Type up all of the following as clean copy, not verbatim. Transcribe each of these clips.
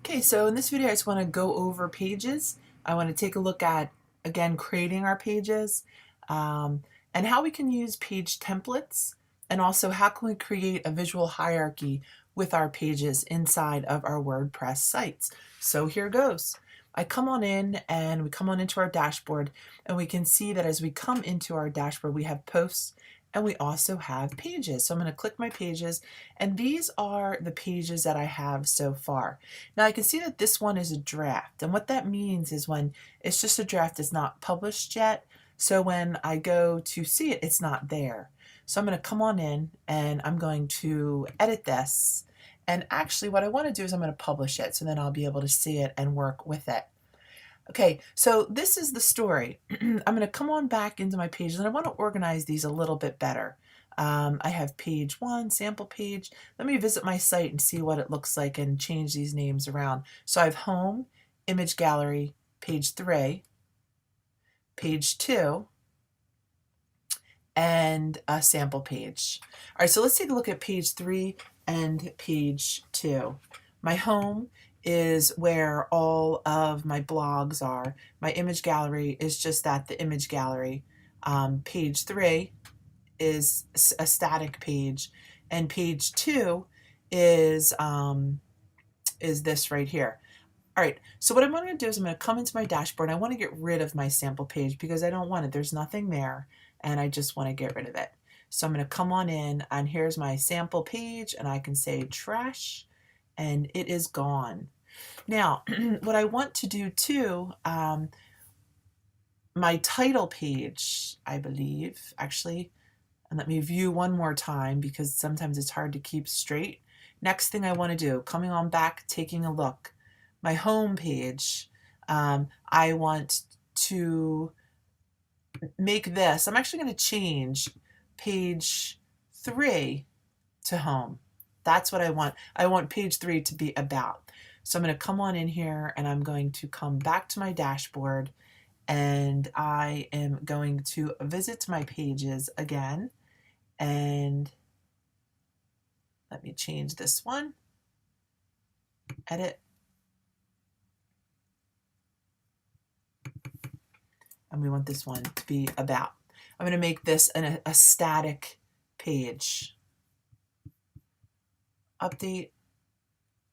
Okay, so in this video I just want to go over pages. I want to take a look at, again, creating our pages and how we can use page templates, and also how can we create a visual hierarchy with our pages inside of our WordPress sites. So here goes. I come on in and we come on into our dashboard, and we can see that as we come into our dashboard we have posts and we also have pages. So I'm going to click my pages, and these are the pages that I have so far. Now I can see that this one is a draft, and what that means is when it's just a draft, it's not published yet. So when I go to see it, it's not there. So I'm going to come on in and I'm going to edit this. And actually what I want to do is I'm going to publish it, so then I'll be able to see it and work with it. Okay, so this is the story. I'm going to come on back into my pages, and I want to organize these a little bit better. I have page 1, sample page. Let me visit my site and see what it looks like and change these names around. So I have home, image gallery, page 3, page 2, and a sample page. All right, so let's take a look at page 3 and page 2. My home is where all of my blogs are. My image gallery is just that, the image gallery. Page 3 is a static page, and page 2 is this right here. All right, so what I'm going to do is I'm going to come into my dashboard, and I want to get rid of my sample page because I don't want it. There's nothing there, and I just want to get rid of it. So I'm going to come on in, and here's my sample page, and I can say trash, and it is gone. Now, what I want to do too, my title page, I believe, actually, and let me view one more time because sometimes it's hard to keep straight. Next thing I want to do, coming on back, taking a look, my home page, I want to make this, I'm actually going to change page 3 to home. That's what I want. I want page 3 to be about. So I'm going to come on in here, and I'm going to come back to my dashboard, and I am going to visit my pages again, and let me change this one, edit, and we want this one to be about. I'm going to make this a static page. Update.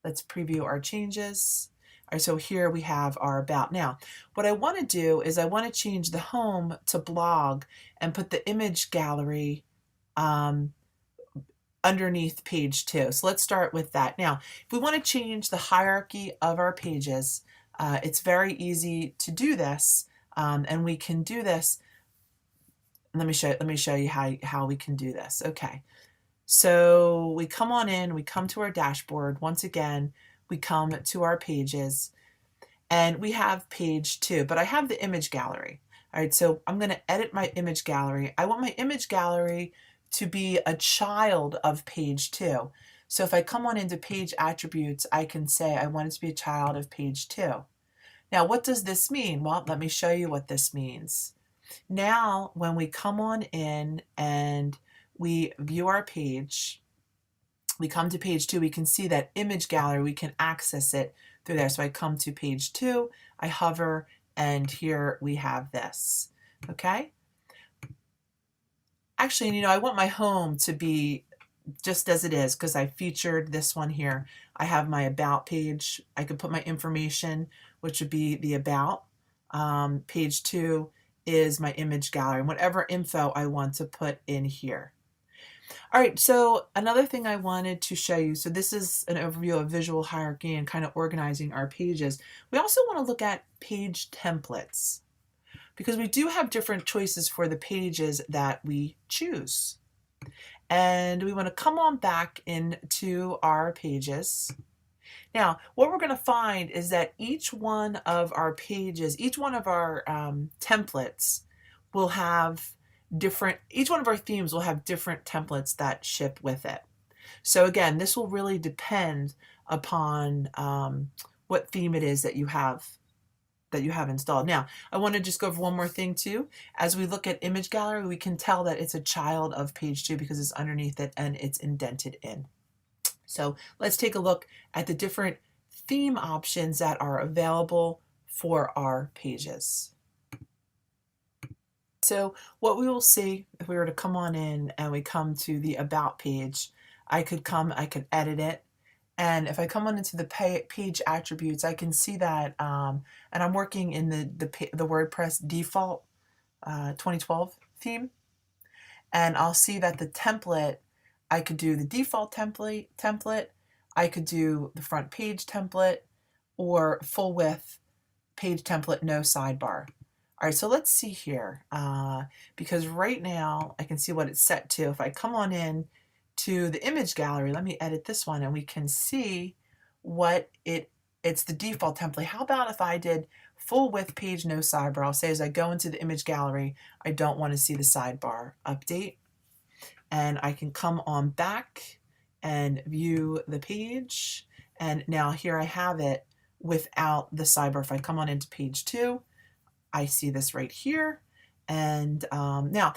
Let's preview our changes. All right, so here we have our about. Now, what I want to do is I want to change the home to blog and put the image gallery underneath page 2. So let's start with that. Now, if we want to change the hierarchy of our pages, it's very easy to do this, and we can do this. Let me show you how we can do this. Okay. So we come on in, we come to our dashboard. Once again, we come to our pages, and we have page 2, but I have the image gallery. All right, so I'm going to edit my image gallery. I want my image gallery to be a child of page 2. So if I come on into page attributes, I can say I want it to be a child of page 2. Now, what does this mean? Well, let me show you what this means. Now, when we come on in and we view our page, we come to page 2, we can see that image gallery, we can access it through there. So I come to page 2, I hover, and here we have this. Okay? Actually, I want my home to be just as it is because I featured this one here. I have my about page. I could put my information, which would be the about. Page 2 is my image gallery, and whatever info I want to put in here. All right, so another thing I wanted to show you, so this is an overview of visual hierarchy and kind of organizing our pages. We also want to look at page templates because we do have different choices for the pages that we choose. And we want to come on back into our pages. Now, what we're going to find is that each one of our pages, each one of our templates will have each one of our themes will have different templates that ship with it. So again, this will really depend upon what theme it is that you have installed. Now, I want to just go over one more thing too. As we look at image gallery, we can tell that it's a child of page 2 because it's underneath it and it's indented in. So let's take a look at the different theme options that are available for our pages. So what we will see if we were to come on in and we come to the About page, I could edit it. And if I come on into the page attributes, I can see that, and I'm working in the WordPress default 2012 theme. And I'll see that the template, I could do the default template, I could do the front page template, or full width page template, no sidebar. All right, so let's see here, because right now I can see what it's set to. If I come on in to the image gallery, let me edit this one, and we can see what it's the default template. How about if I did full width page, no sidebar? I'll say as I go into the image gallery, I don't want to see the sidebar. Update, and I can come on back and view the page, and now here I have it without the sidebar. If I come on into page 2, I see this right here. And now